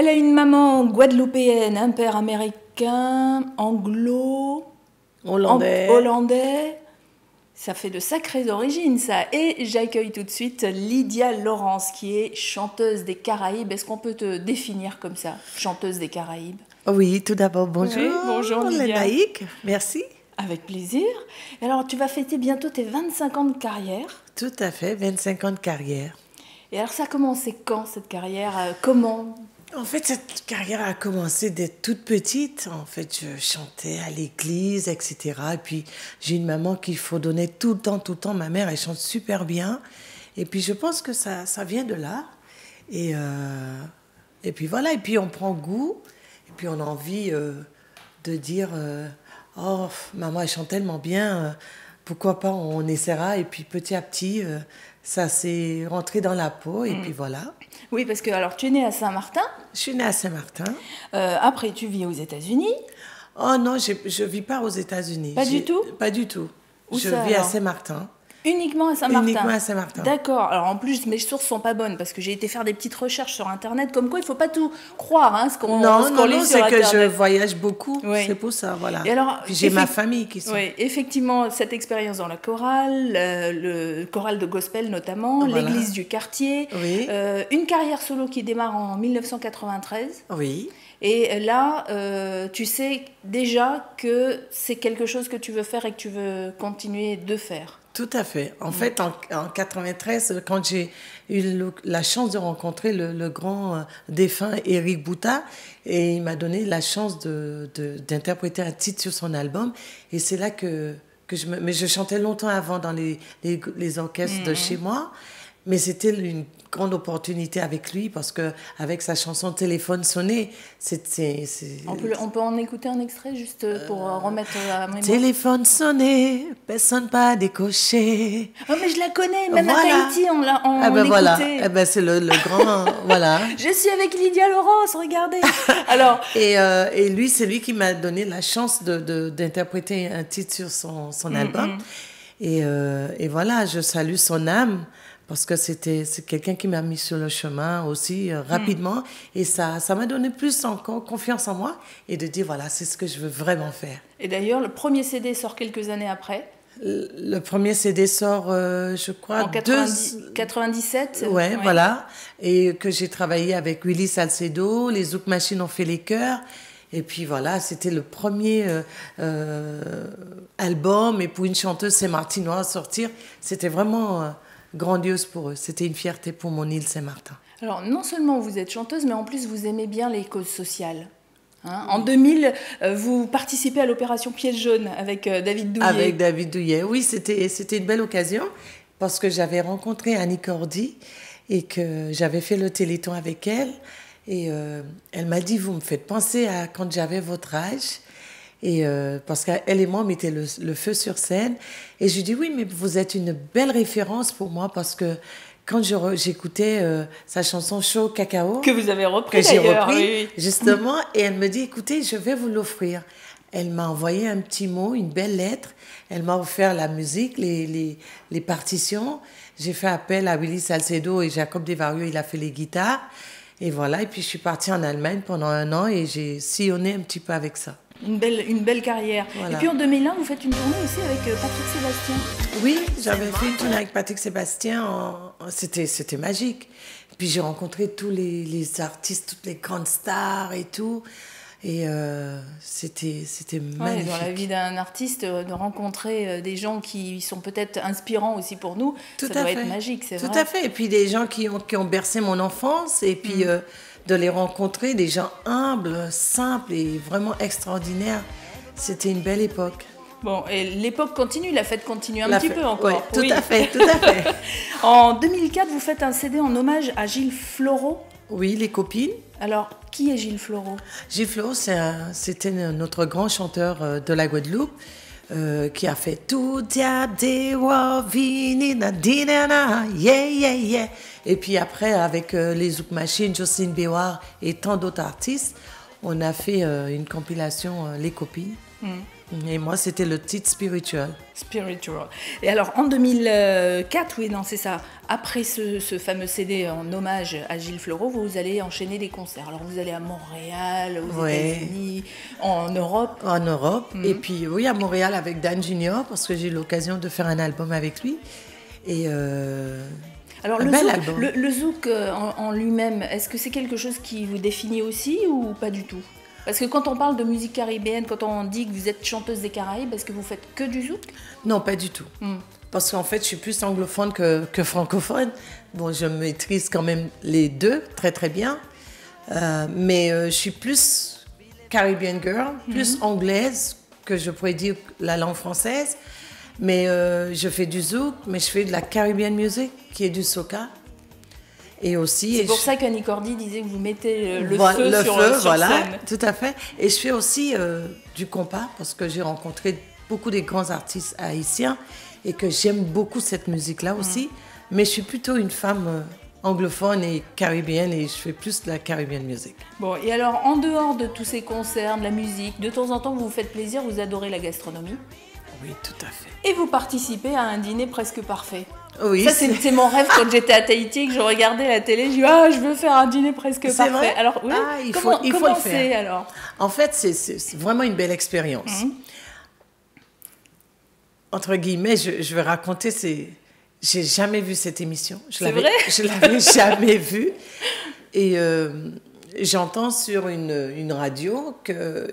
Elle a une maman guadeloupéenne, un père américain, hollandais. Ça fait de sacrées origines, ça. Et j'accueille tout de suite Lydia Laurence, qui est chanteuse des Caraïbes. Est-ce qu'on peut te définir comme ça, chanteuse des Caraïbes? Oui, tout d'abord, bonjour. Oui, bonjour Lydia. Lénaïque, merci. Avec plaisir. Et alors, tu vas fêter bientôt tes 25 ans de carrière. Tout à fait, 25 ans de carrière. Et alors, ça a commencé quand, cette carrière? Comment? En fait, cette carrière a commencé d'être toute petite. En fait, je chantais à l'église, etc. Et puis, j'ai une maman qu'il faut donner tout le temps. Ma mère, elle chante super bien. Et puis, je pense que ça vient de là. Et puis, voilà. Et puis, on prend goût. Et puis, on a envie de dire oh, maman, elle chante tellement bien. Pourquoi pas, on essaiera. Et puis, petit à petit, ça s'est rentré dans la peau. Et puis, voilà. Oui, parce que alors tu es née à Saint-Martin. Je suis née à Saint-Martin. Après, tu vis aux États-Unis. Oh non, je vis pas aux États-Unis. Pas du tout? Pas du tout. Où je ça, vis alors? à Saint-Martin. Uniquement à Saint-Martin? Uniquement à Saint-Martin. D'accord. Alors en plus, mes sources sont pas bonnes parce que j'ai été faire des petites recherches sur Internet. Comme quoi, il faut pas tout croire, hein, ce qu'on lit sur Internet. C'est que je voyage beaucoup. Oui. C'est pour ça, voilà. Et alors, puis j'ai ma famille qui sont. Oui, effectivement, cette expérience dans la chorale, le choral de gospel notamment, voilà. l'église du quartier, oui. Une carrière solo qui démarre en 1993. Oui. Et là, tu sais déjà que c'est quelque chose que tu veux faire et que tu veux continuer de faire. Tout à fait. En fait, en 93, quand j'ai eu la chance de rencontrer le grand défunt Éric Bouta, et il m'a donné la chance d'interpréter un titre sur son album, et c'est là que mais je chantais longtemps avant dans les orchestres de chez moi, mais c'était une grande opportunité avec lui parce que avec sa chanson Téléphone sonné, on peut en écouter un extrait juste pour remettre à mémoire. Téléphone sonné, personne pas décoché. Oh mais je la connais, même à Tahiti on l'écoutait. Voilà, c'est le grand voilà. Je suis avec Lydia Laurence, regardez. Alors et lui c'est lui qui m'a donné la chance d'interpréter un titre sur son album. Et voilà, je salue son âme. Parce que c'est quelqu'un qui m'a mis sur le chemin aussi rapidement. Et ça m'a donné plus encore confiance en moi et de dire, voilà, c'est ce que je veux vraiment faire. Et d'ailleurs, le premier CD sort quelques années après. Le premier CD sort, je crois, en 97. Ouais, voilà. Et que j'ai travaillé avec Willy Salcedo, les Zouk Machines ont fait les chœurs. Et puis voilà, c'était le premier album. Et pour une chanteuse saint-martinoise à sortir, c'était vraiment... grandiose pour eux. C'était une fierté pour mon île Saint-Martin. Alors, non seulement vous êtes chanteuse, mais en plus, vous aimez bien les causes sociales. Hein? En 2000, vous participez à l'opération Piège jaune avec David Douillet. Avec David Douillet, oui, c'était une belle occasion parce que j'avais rencontré Annie Cordy et que j'avais fait le Téléthon avec elle. Et elle m'a dit, vous me faites penser à quand j'avais votre âge. Et parce qu'elle et moi, on mettait le feu sur scène. Et je lui dis, oui, mais vous êtes une belle référence pour moi parce que quand j'écoutais sa chanson Chaud Cacao... Que vous avez repris d'ailleurs. Oui. Justement. Et elle me dit, écoutez, je vais vous l'offrir. Elle m'a envoyé un petit mot, une belle lettre. Elle m'a offert la musique, les partitions. J'ai fait appel à Willy Salcedo et Jacob Desvarieux, il a fait les guitares. Et voilà, et puis je suis partie en Allemagne pendant 1 an et j'ai sillonné un petit peu avec ça. Une belle carrière. Voilà. Et puis en 2001, vous faites une tournée aussi avec Patrick Sébastien. Oui, j'avais fait une tournée avec Patrick Sébastien. C'était magique. Puis j'ai rencontré tous les artistes, toutes les grandes stars et tout. Et c'était magnifique. Dans la vie d'un artiste, de rencontrer des gens qui sont peut-être inspirants aussi pour nous, ça doit être magique, c'est vrai. Tout à fait. Et puis des gens qui ont bercé mon enfance. Et puis... de les rencontrer, des gens humbles, simples et vraiment extraordinaires. C'était une belle époque. Bon, et l'époque continue, la fête continue un petit peu encore. Oui, tout à fait. En 2004, vous faites un CD en hommage à Gilles Floreau. Oui, les copines. Alors, qui est Gilles Floreau? Gilles Floreau, c'était notre grand chanteur de la Guadeloupe. Qui a fait tout yeah yeah. Et puis après avec les Zouk Machines, Jocelyne Béouard et tant d'autres artistes, on a fait une compilation Les Copines. Et moi, c'était le titre Spiritual. Spiritual. Et alors, en 2004, oui, non, c'est ça. Après ce fameux CD en hommage à Gilles Fleureau, vous allez enchaîner des concerts. Alors, vous allez à Montréal, aux États-Unis, en Europe. En Europe. Et puis, oui, à Montréal avec Dan Junior, parce que j'ai eu l'occasion de faire un album avec lui. Et alors, le zouk en lui-même, est-ce que c'est quelque chose qui vous définit aussi ou pas du tout? Parce que quand on parle de musique caribéenne, quand on dit que vous êtes chanteuse des Caraïbes, est-ce que vous faites que du zouk? Non, pas du tout. Parce qu'en fait, je suis plus anglophone que francophone. Bon, je maîtrise quand même les deux très très bien. Mais je suis plus Caribbean girl, plus anglaise que je pourrais dire la langue française. Mais je fais du zouk, mais je fais de la Caribbean music, qui est du soca. Et aussi, c'est pour ça qu'Annie Cordy disait que vous mettez le feu sur voilà, scène. Tout à fait. Et je fais aussi du compas, parce que j'ai rencontré beaucoup de grands artistes haïtiens et que j'aime beaucoup cette musique-là aussi. Mais je suis plutôt une femme anglophone et caribéenne et je fais plus de la Caribbean music. Bon, et alors, en dehors de tous ces concerts, de la musique, de temps en temps, vous vous faites plaisir, vous adorez la gastronomie. Oui, tout à fait. Et vous participez à un dîner presque parfait. Oui, ça, c'est mon rêve quand j'étais à Tahiti, que je regardais la télé. Je dis, je veux faire un dîner presque parfait. Vrai? Alors, oui, il faut le faire. Alors en fait, c'est vraiment une belle expérience. Entre guillemets, je vais raconter, j'ai jamais vu cette émission. C'est vrai? Je l'avais jamais vue. Et j'entends sur une radio que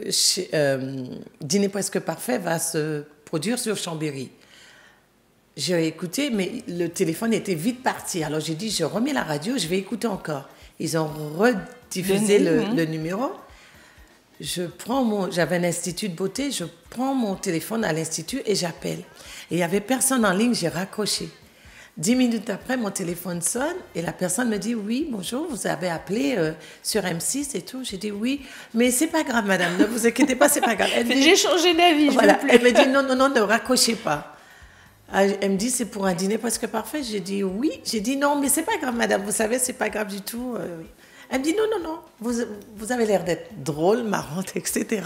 Dîner presque parfait va se produire sur Chambéry. J'ai écouté, mais le téléphone était vite parti. Alors j'ai dit, je remets la radio, je vais écouter encore. Ils ont rediffusé le numéro. J'avais un institut de beauté, je prends mon téléphone à l'institut et j'appelle. Et il n'y avait personne en ligne, j'ai raccroché. 10 minutes après, mon téléphone sonne et la personne me dit, oui, bonjour, vous avez appelé sur M6 et tout. J'ai dit, oui, mais c'est pas grave, madame, ne vous inquiétez pas, c'est pas grave. J'ai changé d'avis, voilà. je veux plus. Elle me dit, non, ne raccrochez pas. Elle me dit, c'est pour un dîner presque parfait. J'ai dit, oui. J'ai dit, non, mais c'est pas grave, madame, vous savez, c'est pas grave du tout. Elle me dit, non, vous avez l'air d'être drôle, marrante, etc.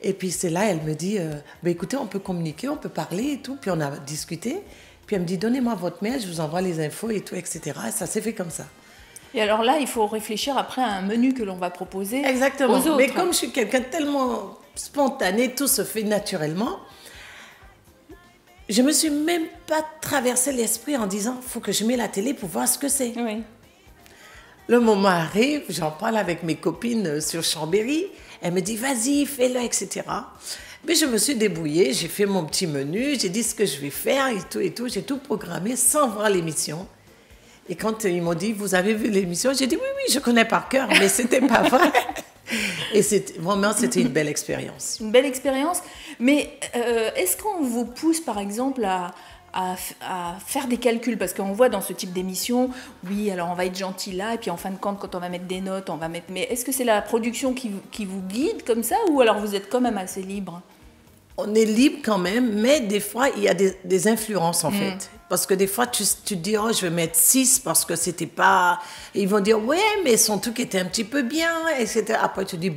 Et puis c'est là, elle me dit, écoutez, on peut communiquer, on peut parler et tout. Puis on a discuté. Puis elle me dit, donnez-moi votre mail, je vous envoie les infos et tout, etc. Et ça s'est fait comme ça. Et alors là, il faut réfléchir après à un menu que l'on va proposer Exactement. aux autres. Mais comme je suis quelqu'un de tellement spontané, tout se fait naturellement. Je me suis même pas traversé l'esprit en disant, faut que je mette la télé pour voir ce que c'est. Oui. Le moment arrive, j'en parle avec mes copines sur Chambéry. Elle me dit, vas-y, fais-le, etc. Mais je me suis débrouillée, j'ai fait mon petit menu, j'ai dit ce que je vais faire et tout. J'ai tout programmé sans voir l'émission. Et quand ils m'ont dit, vous avez vu l'émission? J'ai dit, oui, je connais par cœur, mais c'était pas vrai. Et c'était une belle expérience. Une belle expérience. Mais est-ce qu'on vous pousse, par exemple, à faire des calculs? Parce qu'on voit dans ce type d'émission, oui, alors on va être gentil là, et puis en fin de compte, quand on va mettre des notes, on va mettre... Mais est-ce que c'est la production qui vous guide comme ça, ou alors vous êtes quand même assez libre? On est libre quand même, mais des fois, il y a des influences en fait. Parce que des fois, tu te dis, je vais mettre 6 parce que c'était pas... Et ils vont dire, ouais, mais son truc était un petit peu bien, etc. Après, tu dis,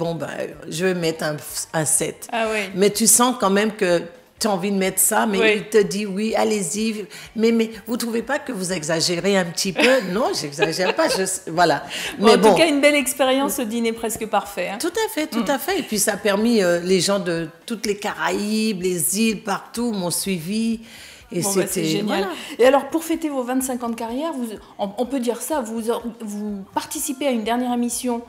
je vais mettre un 7. Ah oui. Mais tu sens quand même que tu as envie de mettre ça, mais il te dit, oui, allez-y. Mais vous ne trouvez pas que vous exagérez un petit peu? Non, j'exagère pas, voilà. Mais en tout cas, une belle expérience, ce dîner presque parfait. Hein. Tout à fait. Et puis, ça a permis, les gens de toutes les Caraïbes, les îles, partout m'ont suivi. Et c'est génial. Voilà. Et alors, pour fêter vos 25 ans de carrière, on peut dire ça, vous participez à une dernière émission.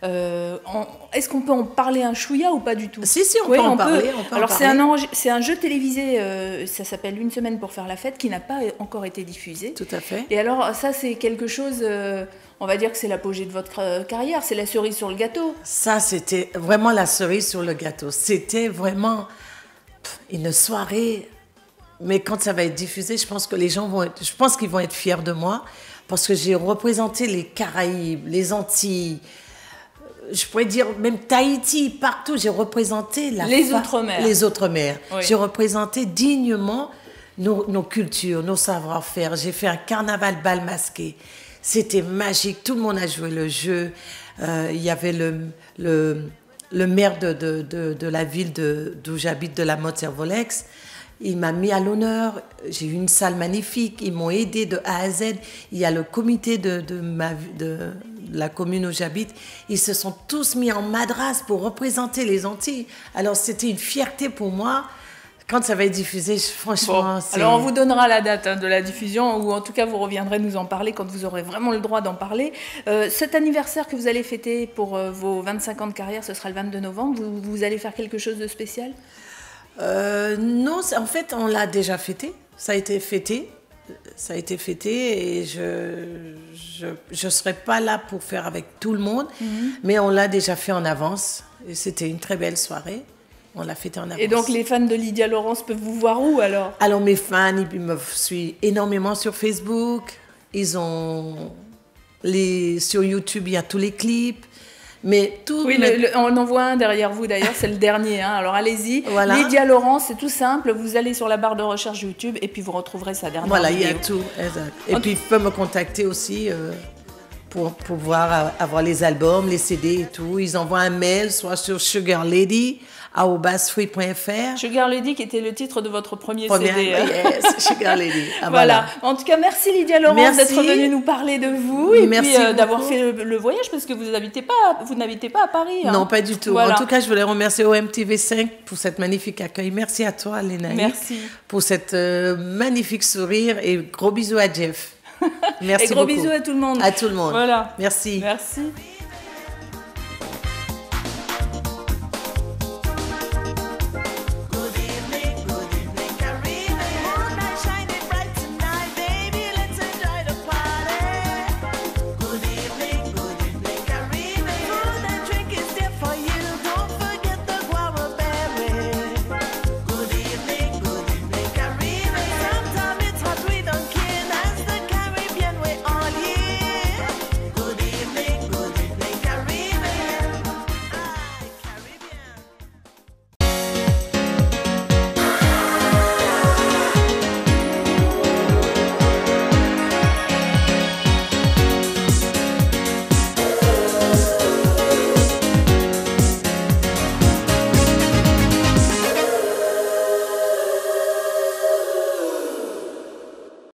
Est-ce qu'on peut en parler un chouïa ou pas du tout? Si, on peut en parler. Alors, c'est un jeu télévisé, ça s'appelle Une semaine pour faire la fête, qui n'a pas encore été diffusé. Tout à fait. Et alors, ça, c'est quelque chose, on va dire que c'est l'apogée de votre carrière, c'est la cerise sur le gâteau. Ça, c'était vraiment la cerise sur le gâteau. C'était vraiment une soirée... Mais quand ça va être diffusé, je pense que les gens qu'ils vont être fiers de moi parce que j'ai représenté les Caraïbes, les Antilles, je pourrais dire même Tahiti, partout. J'ai représenté les Outre-mer. Les Outre-mer. Oui. J'ai représenté dignement nos cultures, nos savoir-faire. J'ai fait un carnaval bal masqué. C'était magique. Tout le monde a joué le jeu. Il y avait le maire de la ville d'où j'habite, de la Motte-Servolex. Il m'a mis à l'honneur. J'ai eu une salle magnifique. Ils m'ont aidé de A à Z. Il y a le comité de la commune où j'habite. Ils se sont tous mis en madras pour représenter les Antilles. Alors, c'était une fierté pour moi. Quand ça va être diffusé, franchement, c'est... Alors, on vous donnera la date de la diffusion, ou en tout cas, vous reviendrez nous en parler quand vous aurez vraiment le droit d'en parler. Cet anniversaire que vous allez fêter pour vos 25 ans de carrière, ce sera le 22 novembre. Vous allez faire quelque chose de spécial ? Non, en fait, on l'a déjà fêté. Ça a été fêté. Et je serai pas là pour faire avec tout le monde, mais on l'a déjà fait en avance. Et c'était une très belle soirée. On l'a fêté en avance. Et donc, les fans de Lydia Laurence peuvent vous voir où, alors ? Alors, mes fans, ils me suivent énormément sur Facebook. Ils ont... Sur YouTube, il y a tous les clips. Mais tout... Oui, on en voit un derrière vous, d'ailleurs. C'est le dernier. Hein. Alors, allez-y. Voilà. Lydia Laurence, c'est tout simple. Vous allez sur la barre de recherche YouTube et puis vous retrouverez sa dernière Voilà, vidéo. il y a tout. Exact. Et puis, ils peuvent me contacter aussi... pour pouvoir avoir les albums, les CD et tout. Ils envoient un mail, soit sur sugarlady@free.fr. Sugar Lady, qui était le titre de votre premier CD. Yes, Sugar Lady. Ah, voilà. En tout cas, merci Lydia Laurence d'être venue nous parler de vous et merci puis d'avoir fait le voyage, parce que vous n'habitez pas à Paris. Hein. Non, pas du tout. Voilà. En tout cas, je voulais remercier OMTV5 pour cette magnifique accueil. Merci à toi, Lénaï. Merci. Pour cette magnifique sourire et gros bisous à Jeff. Merci et gros beaucoup. bisous à tout le monde. À tout le monde. Voilà. Merci. Merci.